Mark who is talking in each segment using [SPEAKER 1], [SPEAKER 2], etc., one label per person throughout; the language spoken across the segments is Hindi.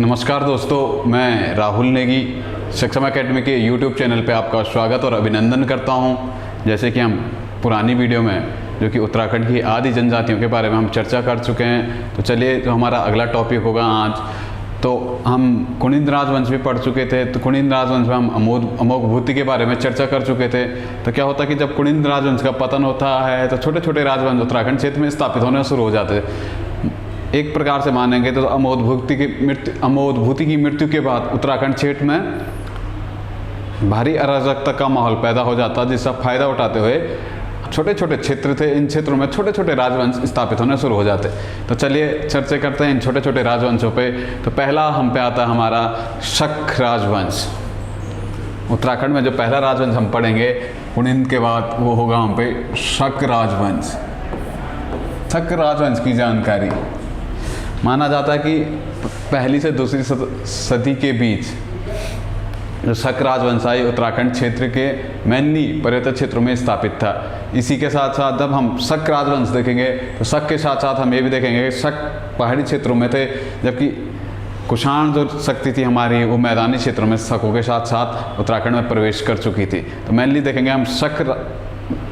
[SPEAKER 1] नमस्कार दोस्तों, मैं राहुल नेगी सक्षम एकेडमी के YouTube चैनल पे आपका स्वागत और अभिनंदन करता हूं। जैसे कि हम पुरानी वीडियो में जो कि उत्तराखंड की आदि जनजातियों के बारे में हम चर्चा कर चुके हैं, तो चलिए जो हमारा अगला टॉपिक होगा आज, तो हम कुनिंद राजवंश भी पढ़ चुके थे। तो कुनिंद राजवंश में हम अमोघ भूति के बारे में चर्चा कर चुके थे। तो क्या होता कि जब कुनिंद राजवंश का पतन होता है तो छोटे छोटे राजवंश उत्तराखंड क्षेत्र में स्थापित होने शुरू हो जाते हैं। एक प्रकार से मानेंगे तो अमोघ भूति की मृत्यु के बाद उत्तराखंड क्षेत्र में भारी अराजकता का माहौल पैदा हो जाता, जिसका फायदा उठाते हुए छोटे छोटे क्षेत्र थे, इन क्षेत्रों में छोटे छोटे राजवंश स्थापित होने शुरू हो जाते। तो चलिए चर्चा करते हैं इन छोटे छोटे राजवंशों पे। तो पहला हम पे आता है हमारा शक राजवंश। उत्तराखंड में जो पहला राजवंश हम पढ़ेंगे कुनिंद के बाद, वो होगा हम पे शक राजवंश। शक राजवंश की जानकारी, माना जाता है कि पहली से दूसरी सदी के बीच जो शक राजवंश आई उत्तराखंड क्षेत्र के मेनली पर्यटन क्षेत्रों में स्थापित था। इसी के साथ साथ जब हम शक राजवंश देखेंगे तो शक के साथ साथ हम ये भी देखेंगे कि शक पहाड़ी क्षेत्रों में थे, जबकि कुषाण जो शक्ति थी हमारी वो मैदानी क्षेत्रों में शकों के साथ साथ उत्तराखंड में प्रवेश कर चुकी थी। तो मेनली देखेंगे हम शक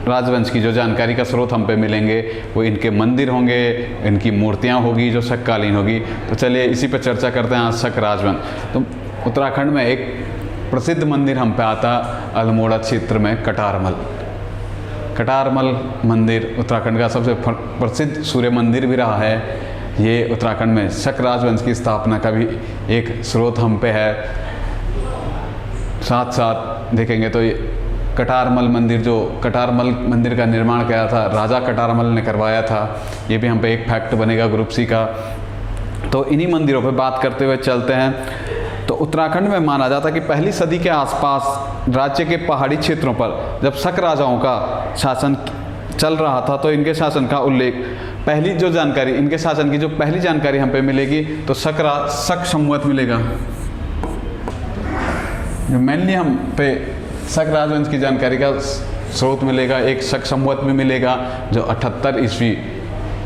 [SPEAKER 1] राजवंश की जो जानकारी का स्रोत हम पे मिलेंगे वो इनके मंदिर होंगे, इनकी मूर्तियाँ होगी जो शककालीन होगी। तो चलिए इसी पर चर्चा करते हैं आज शक राजवंश। तो उत्तराखंड में एक प्रसिद्ध मंदिर हम पे आता अल्मोड़ा क्षेत्र में कटारमल। कटारमल मंदिर उत्तराखंड का सबसे प्रसिद्ध सूर्य मंदिर भी रहा है। ये उत्तराखंड में शक राजवंश की स्थापना का भी एक स्रोत हम पे है। साथ साथ देखेंगे तो कटारमल मंदिर, जो कटारमल मंदिर का निर्माण किया था राजा कटारमल ने करवाया था, ये भी हम पे एक फैक्ट बनेगा ग्रुप सी का। तो इन्हीं मंदिरों पे बात करते हुए चलते हैं। तो उत्तराखंड में माना जाता है कि पहली सदी के आसपास राज्य के पहाड़ी क्षेत्रों पर जब शक राजाओं का शासन चल रहा था, तो इनके शासन का उल्लेख, पहली जो जानकारी इनके शासन की जो पहली जानकारी हम पे मिलेगी तो शक संवत मिलेगा। जो मेनली हम पे शक राजवंश की जानकारी का स्रोत मिलेगा, एक शक संवत में मिलेगा जो 78 ईस्वी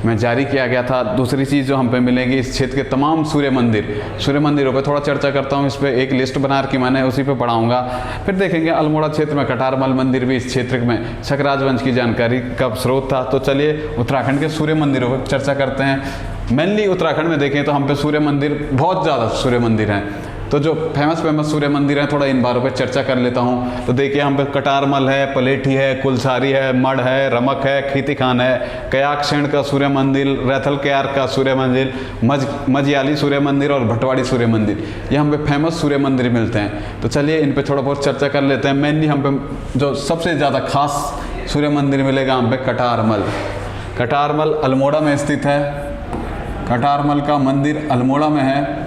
[SPEAKER 1] में जारी किया गया था। दूसरी चीज़ जो हम पे मिलेगी, इस क्षेत्र के तमाम सूर्य मंदिरों पे थोड़ा चर्चा करता हूँ। इस पर एक लिस्ट बना रखी मैंने, उसी पे पढ़ाऊँगा। फिर देखेंगे अल्मोड़ा क्षेत्र में कटारमल मंदिर भी इस क्षेत्र में शक राजवंश की जानकारी का स्रोत था। तो चलिए उत्तराखंड के सूर्य मंदिरों पर चर्चा करते हैं। मेनली उत्तराखंड में देखें तो हम पे सूर्य मंदिर, बहुत ज़्यादा सूर्य मंदिर हैं। तो जो फेमस सूर्य मंदिर हैं, थोड़ा इन बारों पे चर्चा कर लेता हूँ। तो देखिए हम पे कटारमल है, पलेठी है, कुलसारी है, मढ़ है, रमक है, खीतिखान है, कयाक्षेण का सूर्य मंदिर, रैथल कयार का सूर्य मंदिर, मजयाली सूर्य मंदिर और भटवाड़ी सूर्य मंदिर, ये हम पे फेमस सूर्य मंदिर मिलते हैं। तो चलिए इन पे थोड़ा बहुत चर्चा कर लेते हैं। मेनली हम पे जो सबसे ज़्यादा खास सूर्य मंदिर मिलेगा हम पे कटारमल। कटारमल अल्मोड़ा में स्थित है। कटारमल का मंदिर अल्मोड़ा में है,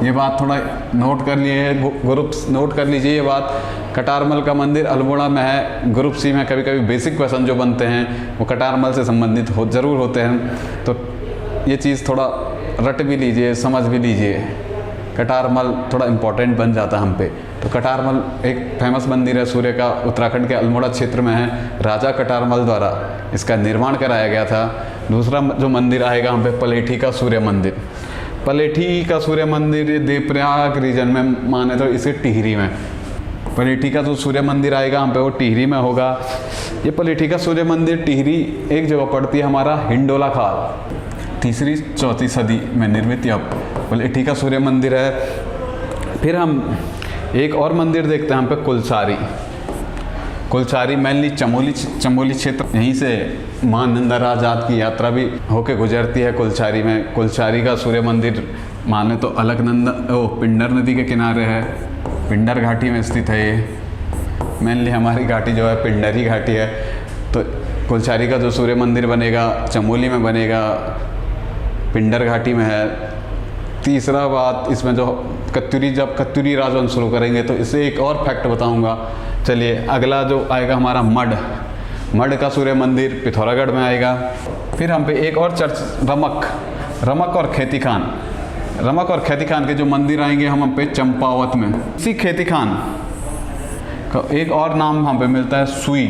[SPEAKER 1] ये बात थोड़ा नोट कर लिए, ग्रुप नोट कर लीजिए ये बात। कटारमल का मंदिर अल्मोड़ा में है। ग्रुप सी में कभी कभी बेसिक क्वेश्चन जो बनते हैं वो कटारमल से संबंधित जरूर होते हैं, तो ये चीज़ थोड़ा रट भी लीजिए, समझ भी लीजिए। कटारमल थोड़ा इम्पोर्टेंट बन जाता है हम पे। तो कटारमल एक फेमस मंदिर है सूर्य का, उत्तराखंड के अल्मोड़ा क्षेत्र में है। राजा कटारमल द्वारा इसका निर्माण कराया गया था। दूसरा जो मंदिर आएगा हम पे पलेठी का सूर्य मंदिर। पलेठी का सूर्य मंदिर देवप्रयाग रीजन में, माने तो इसे टिहरी में। पलेठी का जो सूर्य मंदिर आएगा हम पे वो टिहरी में होगा। ये पलेठी का सूर्य मंदिर टिहरी एक जगह पड़ती है हमारा हिंडोला खाल, 3री-4वीं सदी में निर्मित यह पलेठी का सूर्य मंदिर है। फिर हम एक और मंदिर देखते हैं हम पे कुलसारी मेनली चमोली क्षेत्र, यहीं से माँ नंदा जात की यात्रा भी होके गुजरती है कुलसारी में। कुलसारी का सूर्य मंदिर माने तो पिंडर नदी के किनारे है, पिंडर घाटी में स्थित है। ये मेनली हमारी घाटी जो है पिंडरी घाटी है। तो कुलसारी का जो सूर्य मंदिर बनेगा चमोली में बनेगा, पिंडर घाटी में है। तीसरा बात इसमें जो जब कत्यूरी राजवंश शुरू करेंगे तो इसे एक और फैक्ट बताऊंगा। चलिए अगला जो आएगा हमारा मढ़ का सूर्य मंदिर पिथौरागढ़ में आएगा। फिर हम पे एक और रमक और खेतीखान के जो मंदिर आएंगे हम पे चंपावत में। इसी खेतीखान का एक और नाम हम पे मिलता है सुई।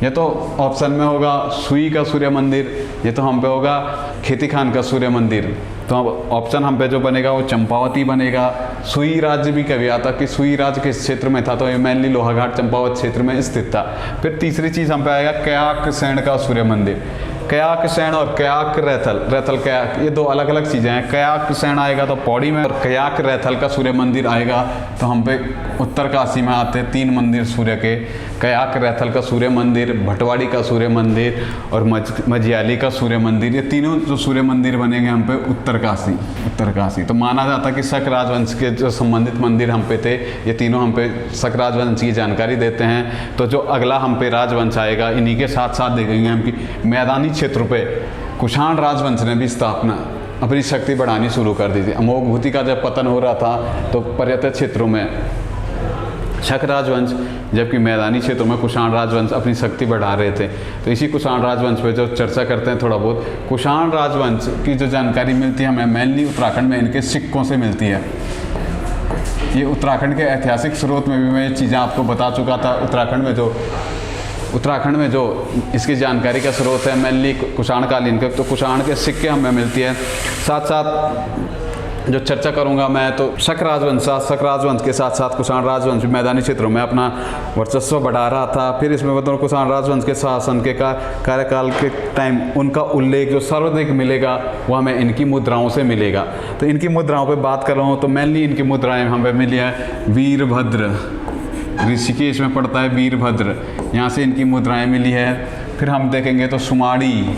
[SPEAKER 1] ये तो ऑप्शन में होगा सुई का सूर्य मंदिर, ये तो हम पे होगा खेतीखान का सूर्य मंदिर। तो अब ऑप्शन हम पे जो बनेगा वो चंपावती बनेगा। सुई राज्य भी कभी आता कि सुई राज्य किस क्षेत्र में था, तो ये मेनली लोहाघाट चंपावत क्षेत्र में स्थित था। फिर तीसरी चीज़ हम पे आएगा कयाक सैन का सूर्य मंदिर। कयाक सैन और कयाक रैथल, रैथल कयाक, ये दो अलग अलग चीज़ें हैं। कयाक सैन आएगा तो पौड़ी में, और कयाक रैथल का सूर्य मंदिर आएगा तो हम पे उत्तरकाशी में आते हैं 3 मंदिर सूर्य के। कयाक रैथल का सूर्य मंदिर, भटवाड़ी का सूर्य मंदिर और मजियाली का सूर्य मंदिर, ये तीनों जो सूर्य मंदिर बनेंगे हम पे उत्तरकाशी। तो माना जाता है कि शक राजवंश के जो संबंधित मंदिर हम पे थे, ये तीनों हम पे शक राजवंश की जानकारी देते हैं। तो जो अगला हम पे राजवंश आएगा, इन्हीं के साथ साथ देखेंगे हम कि मैदानी क्षेत्रों पे कुषाण राजवंश ने भी स्थापना अपनी शक्ति बढ़ानी शुरू कर दी थी। अमोघ भूति का जब पतन हो रहा था तो पर्यटक क्षेत्रों में शक राजवंश, जबकि मैदानी क्षेत्रों में कुषाण राजवंश अपनी शक्ति बढ़ा रहे थे। तो इसी कुषाण राजवंश पे जो चर्चा करते हैं थोड़ा बहुत। कुषाण राजवंश की जो जानकारी मिलती है हमें मेनली उत्तराखंड में इनके सिक्कों से मिलती है। ये उत्तराखंड के ऐतिहासिक स्रोत में भी मैं ये चीज़ें आपको बता चुका था। उत्तराखंड में जो इसकी जानकारी का स्रोत है मेनली कुषाण कालीन के, तो कुषाण के सिक्के हमें मिलती है। साथ साथ जो चर्चा करूंगा मैं, तो शक राजवंश के साथ साथ कुषाण राजवंश मैदानी क्षेत्रों में अपना वर्चस्व बढ़ा रहा था। फिर इसमें बताऊँ कुषाण राजवंश के शासन के कार्यकाल के टाइम उनका उल्लेख जो सर्वाधिक मिलेगा वो हमें इनकी मुद्राओं से मिलेगा। तो इनकी मुद्राओं पर बात कर रहा हूँ तो मेनली इनकी मुद्राएँ हमें मिली है वीरभद्र, ऋषिकेश में पड़ता है वीरभद्र, यहाँ से इनकी मुद्राएं मिली है। फिर हम देखेंगे तो सुमाड़ी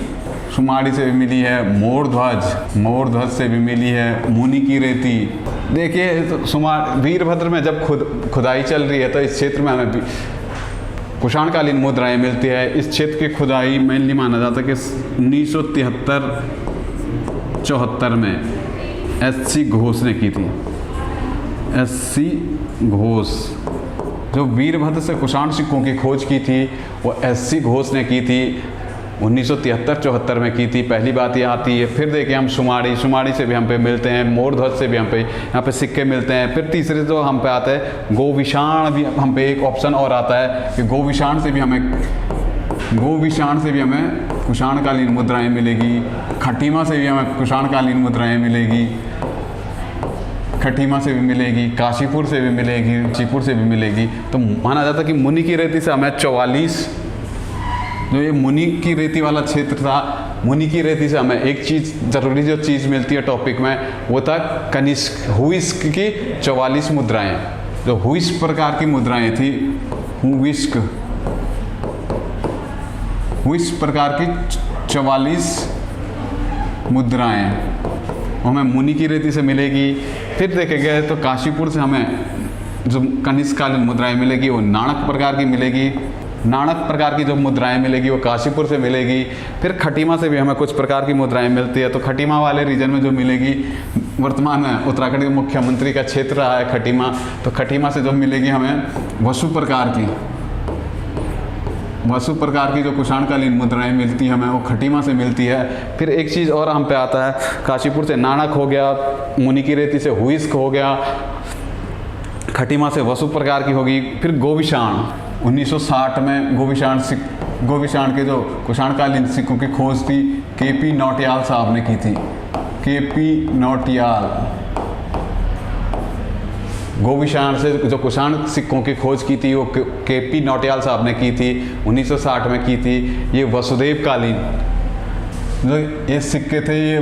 [SPEAKER 1] से भी मिली है, मोरध्वज से भी मिली है, मुनि की रेती। देखिए तो वीरभद्र में जब खुदाई चल रही है तो इस क्षेत्र में हमें कुषाणकालीन मुद्राएं मिलती है। इस क्षेत्र की खुदाई मेनली माना जाता है कि 1973-74 में SC घोष ने की थी। SC घोष जो वीरभद्र से कुषाण सिक्कों की खोज की थी वो SC घोष ने की थी, 1973-74 में की थी। पहली बात ये आती है। फिर देखिए हम सुमाड़ी से भी हम पे मिलते हैं, मोरध्वज से भी हम पे यहाँ पे सिक्के मिलते हैं। फिर तीसरे जो हम पे आता है गोविशाण, भी हम पे एक ऑप्शन और आता है कि गोविशाण से भी हमें कुषाणकालीन मुद्राएं मिलेगी। खटीमा से भी हमें कुषाणकालीन मुद्राएं मिलेगी, खटीमा से भी मिलेगी, काशीपुर से भी मिलेगी, काशीपुर से भी मिलेगी। तो माना जाता है कि मुनि की रेती से हमें 44, जो ये मुनि की रेती वाला क्षेत्र था, मुनि की रेती से हमें एक चीज़ ज़रूरी जो चीज़ मिलती है टॉपिक में, वो था कनिष्क हुइस्क की 44 मुद्राएं। जो हुइस्क प्रकार की मुद्राएं थी, हुइस्क प्रकार की 44 मुद्राएं हमें मुनि की रेती से मिलेगी। फिर देखेंगे तो काशीपुर से हमें जो कनिष्कालीन मुद्राएं मिलेगी वो नाणक प्रकार की मिलेगी। नाणक प्रकार की जो मुद्राएं मिलेगी वो काशीपुर से मिलेगी। फिर खटीमा से भी हमें कुछ प्रकार की मुद्राएं मिलती है। तो खटीमा वाले रीजन में जो मिलेगी, वर्तमान में उत्तराखंड के मुख्यमंत्री का क्षेत्र रहा है खटीमा, तो खटीमा से जो मिलेगी हमें वसु प्रकार की जो कुषाणकालीन मुद्राएं मिलती है हमें वो खटीमा से मिलती है। फिर एक चीज़ और हम पे आता है, काशीपुर से नाणक हो गया, मुनि की रेती से हुइस्क हो गया, खटीमा से वसु प्रकार की होगी। फिर गोविशाण 1960 में गोविशाण के जो कुषाणकालीन सिक्कों की खोज थी KP नौटियाल साहब ने की थी। KP नौटियाल, गोविशाण से जो कुषाण सिक्कों की खोज की थी वो KP नौटियाल साहब ने की थी, 1960 में की थी। ये वसुदेवकालीन जो ये सिक्के थे ये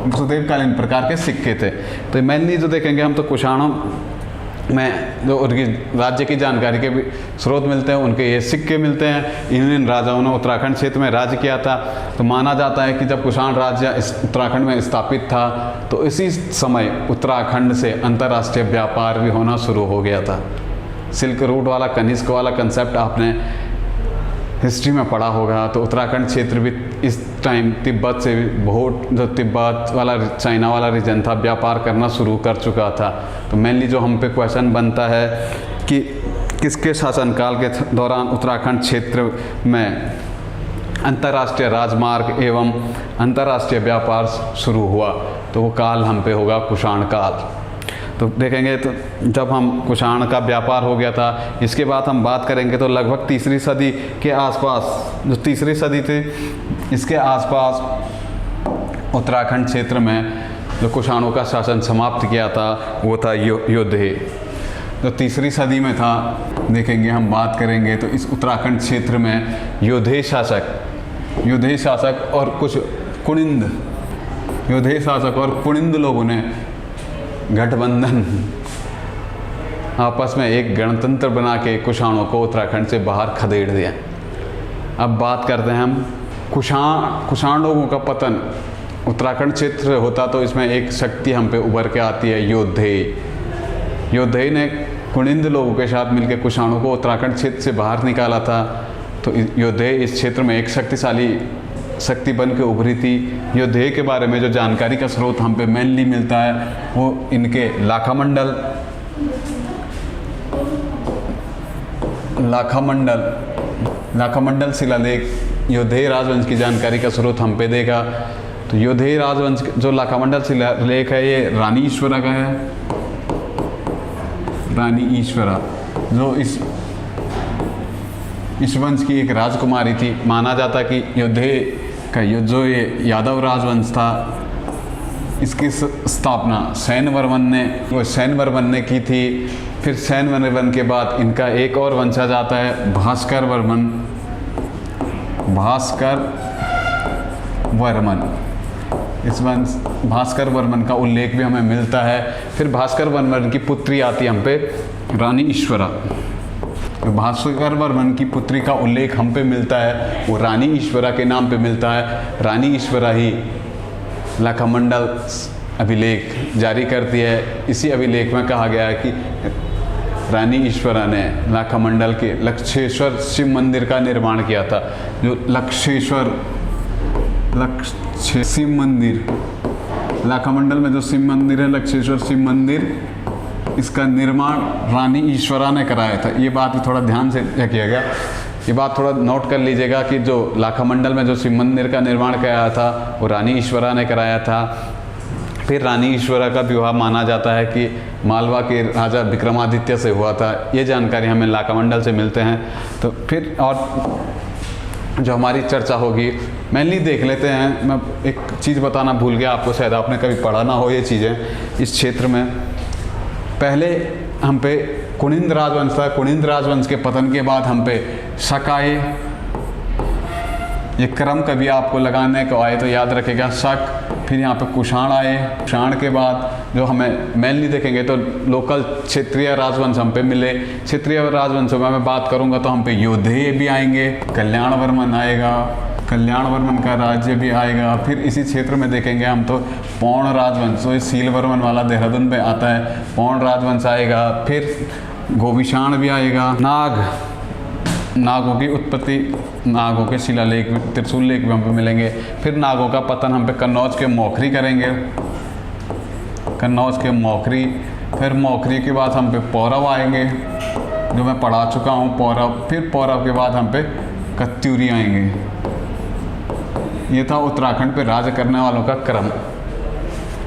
[SPEAKER 1] वसुदेवकालीन प्रकार के सिक्के थे। तो मेनली जो देखेंगे हम तो कुषाणों में जो उनकी राज्य की जानकारी के भी स्रोत मिलते हैं, उनके ये सिक्के मिलते हैं। इन राजाओं ने उत्तराखंड क्षेत्र में राज्य किया था। तो माना जाता है कि जब कुषाण राज्य इस उत्तराखंड में स्थापित था तो इसी समय उत्तराखंड से अंतर्राष्ट्रीय व्यापार भी होना शुरू हो गया था। सिल्क रूट वाला, कनिष्क वाला कंसेप्ट आपने हिस्ट्री में पढ़ा होगा। तो उत्तराखंड क्षेत्र भी इस टाइम तिब्बत से बहुत, जो तिब्बत वाला चाइना वाला रीजन था, व्यापार करना शुरू कर चुका था। तो मेनली जो हम पे क्वेश्चन बनता है कि किसके शासनकाल के दौरान उत्तराखंड क्षेत्र में अंतर्राष्ट्रीय राजमार्ग एवं अंतर्राष्ट्रीय व्यापार शुरू हुआ, तो वो काल हम पे होगा कुषाण काल। तो देखेंगे तो जब हम कुषाण का व्यापार हो गया था, इसके बाद हम बात करेंगे तो लगभग तीसरी सदी के आसपास, जो तीसरी सदी थी इसके आसपास उत्तराखंड क्षेत्र में जो कुषाणों का शासन समाप्त किया था वो था योधेय। तो तीसरी सदी में था, देखेंगे हम बात करेंगे तो इस उत्तराखंड क्षेत्र में योधेय शासक और कुछ कुणिंद, योधेय शासक और कुणिंद लोगों ने गठबंधन आपस में एक गणतंत्र बना के कुषाणों को उत्तराखंड से बाहर खदेड़ दिया। अब बात करते हैं हम कुषाण लोगों का पतन उत्तराखंड क्षेत्र होता तो इसमें एक शक्ति हम पे उभर के आती है, योधेय ने कुणिंद लोगों के साथ मिलकर कुषाणों को उत्तराखंड क्षेत्र से बाहर निकाला था। तो योधेय इस क्षेत्र में एक शक्तिशाली शक्ति बन के उभरी थी। योधेय के बारे में जो जानकारी का स्रोत हम पे मेनली मिलता है वो इनके लाखामंडल शिलालेख योधेय राजवंश की जानकारी का स्रोत हम पे देगा। तो योधेय राजवंश जो लाखामंडल शिलालेख है ये रानी ईश्वरा का है। रानी ईश्वरा जो इस वंश की एक राजकुमारी थी। माना जाता कि योधेय का जो ये यादव राजवंश था इसकी स्थापना सैन्यवर्मन ने की थी। फिर सैन्यवर्मन के बाद इनका एक और वंशज आता है भास्कर वर्मन। इस वंश भास्कर वर्मन का उल्लेख भी हमें मिलता है। फिर भास्कर वर्मन की पुत्री आती है हम पे रानी ईश्वरा। भास्कर वर्मन की पुत्री का उल्लेख हम पे मिलता है, वो रानी ईश्वरा के नाम पे मिलता है। रानी ईश्वरा ही लाखामंडल अभिलेख जारी करती है। इसी अभिलेख में कहा गया है कि रानी ईश्वरा ने लाखामंडल के लक्षेश्वर शिव मंदिर का निर्माण किया था। जो लक्षेश्वर शिव मंदिर, लाखामंडल में जो शिव मंदिर है लक्षेश्वर शिव मंदिर, इसका निर्माण रानी ईश्वरा ने कराया था। ये बात भी थोड़ा ध्यान से रखिएगा, ये बात थोड़ा नोट कर लीजिएगा कि जो लाखामंडल में जो शिव मंदिर का निर्माण कराया था वो रानी ईश्वरा ने कराया था। फिर रानी ईश्वरा का विवाह माना जाता है कि मालवा के राजा विक्रमादित्य से हुआ था। ये जानकारी हमें लाखामंडल से मिलते हैं। तो फिर और जो हमारी चर्चा होगी मेनली देख लेते हैं। मैं एक चीज़ बताना भूल गया आपको, शायद आपने कभी पढ़ा ना हो ये चीज़ें। इस क्षेत्र में पहले हम पे कुणिंद राजवंश था। कुणिंद राजवंश के पतन के बाद हम पे शक आए। ये क्रम कभी आपको लगाने को आए तो याद रखेगा, शक, फिर यहाँ पे कुषाण आए। कुषाण के बाद जो हमें मेनली देखेंगे तो लोकल क्षेत्रीय राजवंश हम पे मिले। क्षेत्रीय राजवंशों में मैं बात करूँगा तो हम पे योधेय भी आएंगे, कल्याण वर्मन आएगा, कल्याण वर्मन का राज्य भी आएगा। फिर इसी क्षेत्र में देखेंगे हम तो पौण राजवंश, तो सील वर्मन वाला देहरादून पे आता है, पौण राजवंश आएगा। फिर गोविशाण भी आएगा। नागों की उत्पत्ति, नागों के शिलालेख भी, त्रिशूल लेख भी हम पे मिलेंगे। फिर नागों का पतन हम पे कन्नौज के मौखरी करेंगे, कन्नौज के मौखरी। फिर मौखरी के बाद हम पे पौरव आएंगे, जो मैं पढ़ा चुका हूँ पौरव। फिर पौरव के बाद हम पे कत्यूरी आएंगे। ये था उत्तराखंड पे राज करने वालों का क्रम।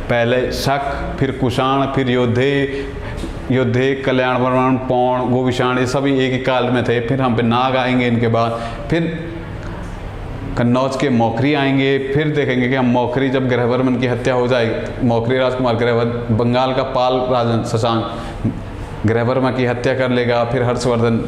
[SPEAKER 1] पहले शक, फिर कुषाण, फिर योधेय, कल्याण वर्मन, पौण, गोविशाण, ये सभी एक ही काल में थे। फिर हम पे नाग आएंगे इनके बाद। फिर कन्नौज के मौखरी आएंगे। फिर देखेंगे कि हम मौखरी, जब ग्रहवर्मन की हत्या हो जाएगी, मौखरी राजकुमार ग्रहवर्मन, बंगाल का पाल राजन शशांक ग्रहवर्मन की हत्या कर लेगा। फिर हर्षवर्धन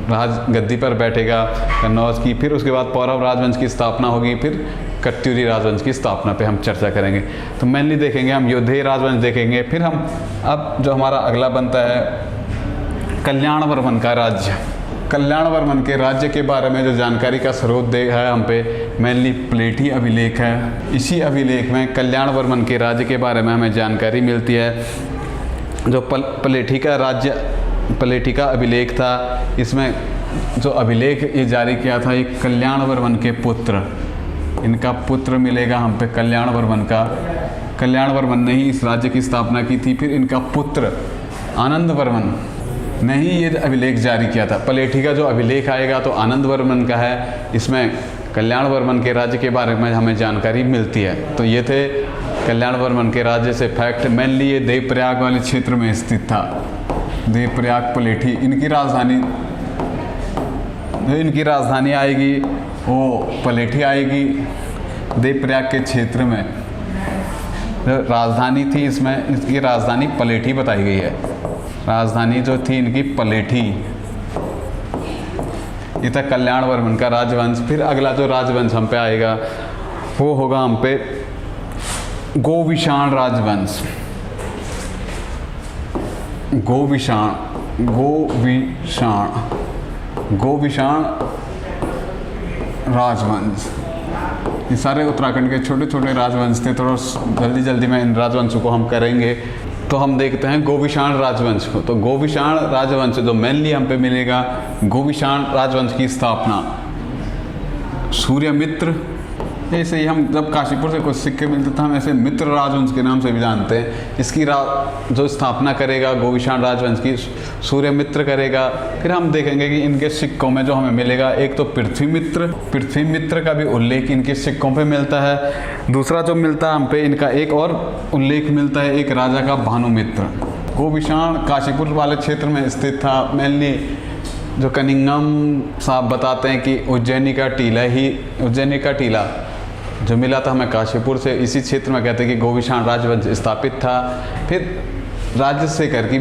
[SPEAKER 1] राज गद्दी पर बैठेगा कन्नौज की। फिर उसके बाद पौरव राजवंश की स्थापना होगी। फिर कत्यूरी राजवंश की स्थापना पे हम चर्चा करेंगे। तो मेनली देखेंगे हम योधेय राजवंश देखेंगे। फिर हम अब जो हमारा अगला बनता है कल्याण वर्मन का राज्य। कल्याण वर्मन के राज्य के बारे में जो जानकारी का स्रोत दे है हम पे मेनली प्लेठी अभिलेख है। इसी अभिलेख में कल्याण वर्मन के राज्य के बारे में हमें जानकारी मिलती है। जो प्लेठी का राज्य, प्लेठी का अभिलेख था, इसमें जो अभिलेख ये जारी किया था ये कल्याण वर्मन के पुत्र, इनका पुत्र मिलेगा हम पे कल्याण वर्मन का। कल्याण वर्मन ने ही इस राज्य की स्थापना की थी। फिर इनका पुत्र आनंद वर्मन ने ही ये अभिलेख जारी किया था। प्लेठी का जो अभिलेख आएगा तो आनंद वर्मन का है। इसमें कल्याण वर्मन के राज्य के बारे में हमें जानकारी मिलती है। तो ये थे कल्याण वर्मन के राज्य से फैक्ट, मेनली ये देवप्रयाग वाले क्षेत्र में स्थित था। देवप्रयाग पलेठी इनकी राजधानी आएगी वो पलेठी आएगी। देवप्रयाग के क्षेत्र में राजधानी थी, इसमें इसकी राजधानी पलेठी बताई गई है। राजधानी जो थी इनकी पलेठी। ये था कल्याण वर्मन का राजवंश। फिर अगला जो राजवंश हम पे आएगा वो होगा हम पे गोविशाण राजवंश। गोविशाण राजवंश। ये सारे उत्तराखंड के छोटे छोटे राजवंश थे। थोड़ा जल्दी जल्दी में इन राजवंशों को हम करेंगे। तो हम देखते हैं गोविशाण राजवंश को। तो गोविशाण राजवंश जो मेनली हम पे मिलेगा, गोविशाण राजवंश की स्थापना सूर्यमित्र, ऐसे ही हम जब काशीपुर से कुछ सिक्के मिलते थे हम ऐसे मित्र राजवंश के नाम से भी जानते हैं। इसकी जो स्थापना करेगा गोविशाण राजवंश की सूर्यमित्र करेगा। फिर हम देखेंगे कि इनके सिक्कों में जो हमें मिलेगा, एक तो पृथ्वी मित्र का भी उल्लेख इनके सिक्कों पे मिलता है। दूसरा जो मिलता है हम पे इनका एक और उल्लेख मिलता है, एक राजा का भानुमित्र। गोविशाण काशीपुर वाले क्षेत्र में स्थित था। मेनली जो कनिंगम साहब बताते हैं कि उज्जैनी का टीला जो मिला था हमें काशीपुर से, इसी क्षेत्र में कहते हैं कि गोविशाण राजवंश स्थापित था। फिर राजशेखर की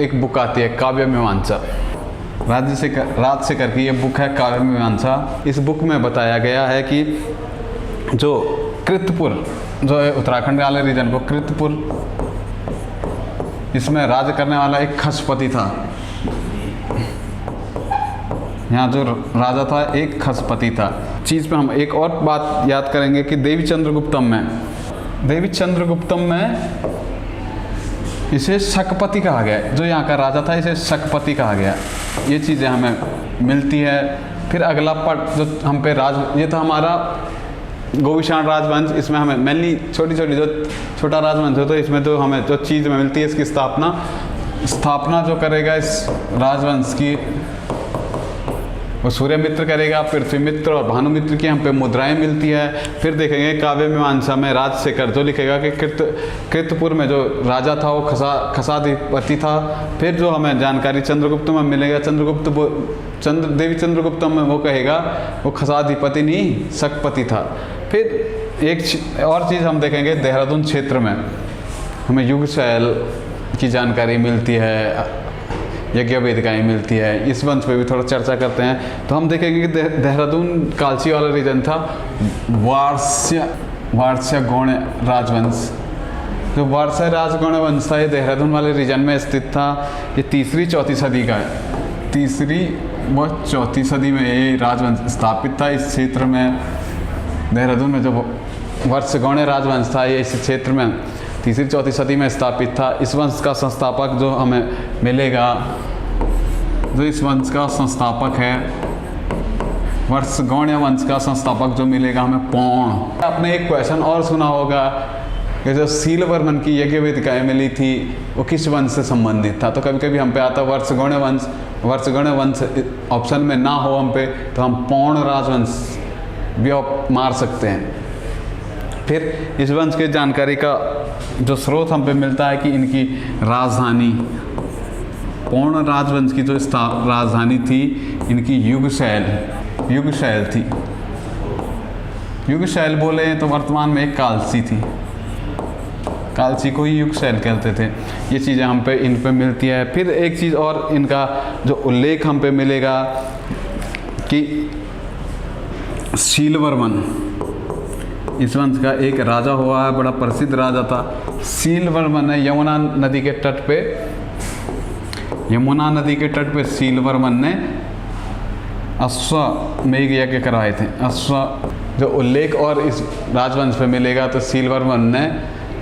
[SPEAKER 1] एक बुक आती है काव्य मीमांसा। राजशेखर की ये बुक है काव्य मीमांसा। इस बुक में बताया गया है कि जो कृतपुर जो है उत्तराखंड वाले रीजन को कृतपुर, इसमें राज करने वाला एक खसपति था। यहाँ जो राजा था एक खसपति था। चीज़ पे हम एक और बात याद करेंगे कि देवी चंद्रगुप्तम में इसे शकपति कहा गया। जो यहाँ का राजा था इसे शकपति कहा गया। ये चीज़ें हमें मिलती है। फिर अगला पार्ट जो हम पे ये था हमारा गोविशाण राजवंश। इसमें हमें मेनली छोटी जो छोटा राजवंश हो तो इसमें तो हमें जो चीज़ में मिलती है इसकी स्थापना जो करेगा इस राजवंश की वो सूर्यमित्र करेगा। पृथ्वीमित्र और भानुमित्र की हम पे मुद्राएं मिलती है। फिर देखेंगे काव्य मीमांसा में राजशेखर जो लिखेगा कि कृतपुर में जो राजा था वो खसाधिपति था। फिर जो हमें जानकारी चंद्रगुप्त में मिलेगा, देवी चंद्रगुप्तम में वो कहेगा वो खसाधिपति नहीं शकपति था। फिर एक और चीज़ हम देखेंगे, देहरादून क्षेत्र में हमें युगशैल की जानकारी मिलती है, यज्ञ वेदिकाएँ मिलती है। इस वंश पे भी थोड़ा चर्चा करते हैं। तो हम देखेंगे कि देहरादून कालची वाला रीजन था वार्ष्य गौण राजवंश। जो वार्ष्य राजगौण वंश था ये देहरादून वाले रीजन में स्थित था। ये तीसरी चौथी सदी का है। तीसरी व चौथी सदी में ये राजवंश स्थापित था। इस क्षेत्र में देहरादून में जो वर्षगौण राजवंश था ये इस क्षेत्र में तीसरी चौथी सदी में स्थापित था। इस वंश का संस्थापक जो हमें मिलेगा, जो इस वंश का संस्थापक है, वर्षगौण वंश का संस्थापक जो मिलेगा हमें पौण। आपने एक क्वेश्चन और सुना होगा कि जो सीलवर्मन की यज्ञ वेदिकाएँ मिली थी वो किस वंश से संबंधित था। तो कभी कभी हम पे आता वर्षगौण वंश ऑप्शन में ना हो हम पे तो हम पौण राजवंश भी मार सकते हैं। फिर इस वंश के जानकारी का जो स्रोत हम पे मिलता है कि इनकी राजधानी पौण राजवंश की जो राजधानी थी इनकी युगशैल थी। युगशैल बोले तो वर्तमान में एक कालसी थी, कालसी को ही युगशैल कहते थे। ये चीज़ें हम पे इन पे मिलती है। फिर एक चीज़ और इनका जो उल्लेख हम पे मिलेगा कि शीलवर्मन इस वंश का एक राजा हुआ है, बड़ा प्रसिद्ध राजा था शीलवर्मन है। यमुना नदी के तट पे शीलवर्मन ने अश्वमेध यज्ञ कराए थे। जो उल्लेख और इस राजवंश पे मिलेगा तो शीलवर्मन ने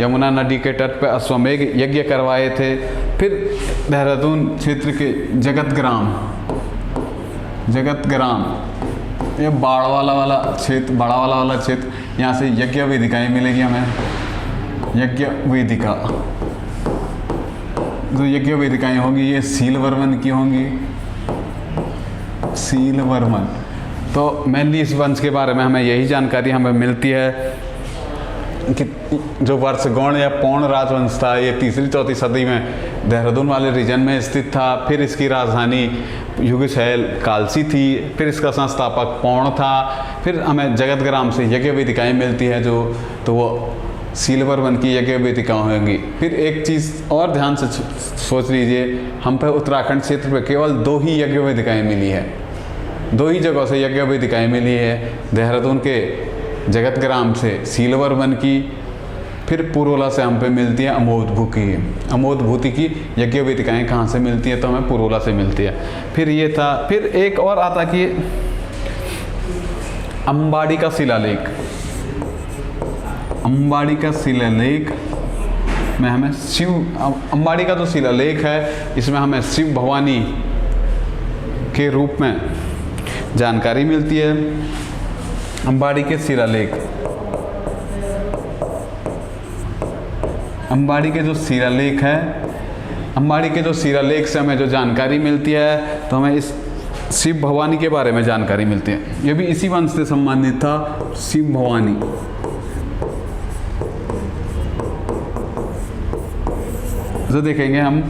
[SPEAKER 1] यमुना नदी के तट पे अश्वमेध यज्ञ करवाए थे। फिर देहरादून क्षेत्र के जगत ग्राम ये बाड़वाला वाला क्षेत्र, यहाँ से यज्ञ वेदिकाएँ मिलेगी हमें। यज्ञ वेदिका जो यज्ञ वेदिकाएँ होंगी ये शीलवर्मन की होंगी। शीलवर्मन तो मेनली इस वंश के बारे में हमें यही जानकारी हमें मिलती है। कि जो वर्षगौण या पौण राजवंश था ये 3री-4री सदी में देहरादून वाले रीजन में स्थित था। फिर इसकी राजधानी युगशैल कालसी थी। फिर इसका संस्थापक पौण था। फिर हमें जगतग्राम से यज्ञ वेदिकाएँ मिलती है जो, तो वो सिल्वर वन की यज्ञ वेदिकाएँ होंगी। फिर एक चीज़ और ध्यान से सोच लीजिए, हम पे उत्तराखंड क्षेत्र में केवल 2 ही यज्ञ वेदिकाएँ मिली है। 2 ही जगहों से यज्ञ वेदिकाएँ मिली है, देहरादून के जगतग्राम से सिल्वर वन की, फिर पुरोला से हम पे मिलती है अमोदभूति की यज्ञ वेदिकाएँ कहाँ से मिलती है, तो हमें पुरोला से मिलती है। फिर ये था, फिर एक और आता कि अंबाड़ी का शिलालेख। अंबाड़ी का शिलालेख में हमें अंबाड़ी का जो शिलालेख है इसमें हमें शिव भवानी के रूप में जानकारी मिलती है। अंबाड़ी के शिलालेख, अंबाड़ी के जो शिलालेख है, अंबाड़ी के जो शिलालेख से हमें जो जानकारी मिलती है, तो हमें इस शिव भवानी के बारे में जानकारी मिलती है। ये भी इसी वंश से संबंधित था, शिव भवानी। जो देखेंगे हम,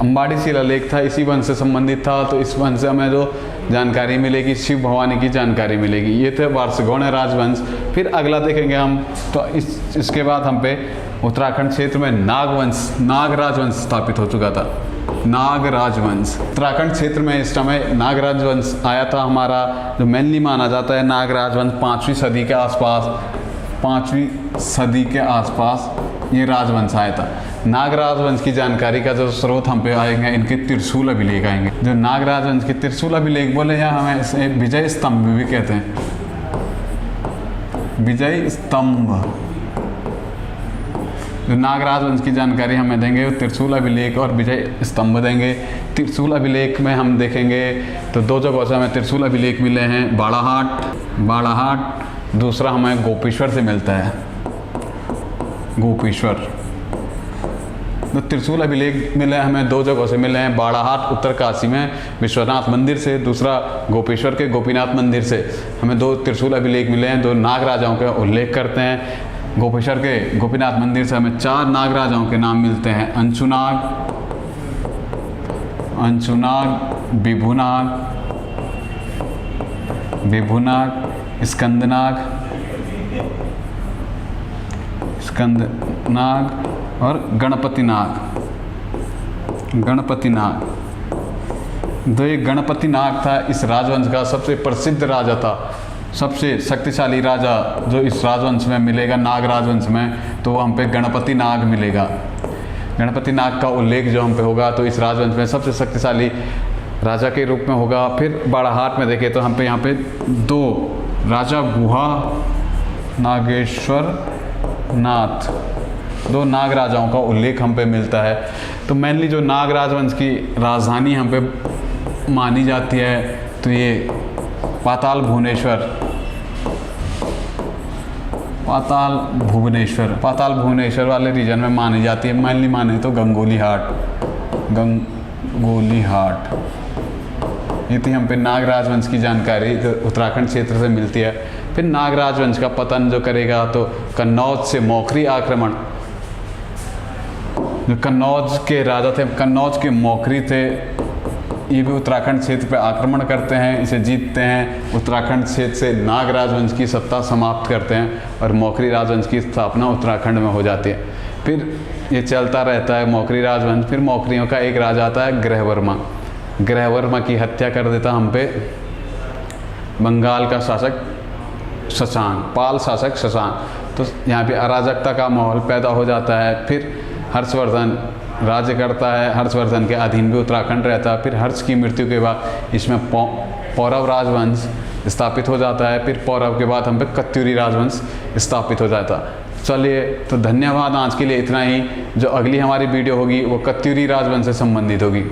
[SPEAKER 1] अंबाड़ी शिलालेख था, इसी वंश से संबंधित था, तो इस वंश से हमें जो जानकारी मिलेगी शिव भवानी की जानकारी मिलेगी। ये थे वर्षगौण राजवंश। फिर अगला देखेंगे हम, तो इसके बाद हम पे उत्तराखंड क्षेत्र में नाग राजवंश स्थापित हो चुका था। नाग राजवंश उत्तराखंड क्षेत्र में इस समय नाग राजवंश आया था हमारा, जो मेनली माना जाता है नाग राजवंश 5वीं सदी के आसपास, 5वीं सदी के आसपास ये राजवंश आया था। नाग राजवंश की जानकारी का जो स्रोत हम पे आएंगे, इनके त्रिशूल अभिलेख आएंगे। जो नाग राजवंश के त्रिशूल अभिलेख बोले, या हमें इसे विजय स्तंभ भी कहते हैं, विजय स्तंभ। जो नाग राजवंश की जानकारी हमें देंगे वो त्रिशूल अभिलेख और विजय स्तंभ देंगे। त्रिशूल अभिलेख में हम देखेंगे तो 2 जगहों से हमें त्रिशूल अभिलेख मिले हैं, बाड़ाहाट, दूसरा हमें गोपेश्वर से मिलता है, गोपेश्वर। तो त्रिशूल अभिलेख मिले हमें 2 जगहों से मिले हैं, बाड़ाहाट उत्तरकाशी में विश्वनाथ मंदिर से, दूसरा गोपेश्वर के गोपीनाथ मंदिर से हमें 2 त्रिशूल अभिलेख मिले हैं, 2 नाग राजाओं का उल्लेख करते हैं। गोपेश्वर के गोपीनाथ मंदिर से हमें 4 नाग राजाओं के नाम मिलते हैं, अंशुनाग, विभुनाग, स्कंदनाग और गणपति नाग। तो ये गणपति नाग था इस राजवंश का सबसे प्रसिद्ध राजा था, सबसे शक्तिशाली राजा जो इस राजवंश में मिलेगा, नाग राजवंश में, तो हम पे गणपति नाग मिलेगा। गणपति नाग का उल्लेख जो हम पे होगा तो इस राजवंश में सबसे शक्तिशाली राजा के रूप में होगा। फिर बाड़ाहाट में देखें तो हम पे यहाँ पे 2 राजा गुहा नागेश्वर नाथ, 2 नाग राजाओं का उल्लेख हम पे मिलता है। तो मेनली जो नाग राजवंश की राजधानी हम पे मानी जाती है तो ये पाताल भुवनेश्वर वाले रीजन में मानी जाती है। मेनली माने तो गंगोली हाट। ये थी हम पे नाग राजवंश की जानकारी जो उत्तराखंड क्षेत्र से मिलती है। फिर नाग राजवंश का पतन जो करेगा तो कन्नौज से मौखरी आक्रमण, जो कन्नौज के राजा थे, कन्नौज के मौखरी थे, ये भी उत्तराखंड क्षेत्र पे आक्रमण करते हैं, इसे जीतते हैं, उत्तराखंड क्षेत्र से नाग राजवंश की सत्ता समाप्त करते हैं और मौखरी राजवंश की स्थापना उत्तराखंड में हो जाती है। फिर ये चलता रहता है मौखरी राजवंश। फिर मौखरियों का एक राजा आता है ग्रहवर्मा की हत्या कर देता हम पे बंगाल का शासक शशांक, पाल शासक शशांक। तो यहाँ पे अराजकता का माहौल पैदा हो जाता है। फिर हर्षवर्धन राज्य करता है, हर्षवर्धन के अधीन भी उत्तराखंड रहता है। फिर हर्ष की मृत्यु के बाद इसमें पौरव राजवंश स्थापित हो जाता है। फिर पौरव के बाद हम पे कत्यूरी राजवंश स्थापित हो जाता है। चलिए, तो धन्यवाद, आज के लिए इतना ही। जो अगली हमारी वीडियो होगी वो कत्यूरी राजवंश से संबंधित होगी।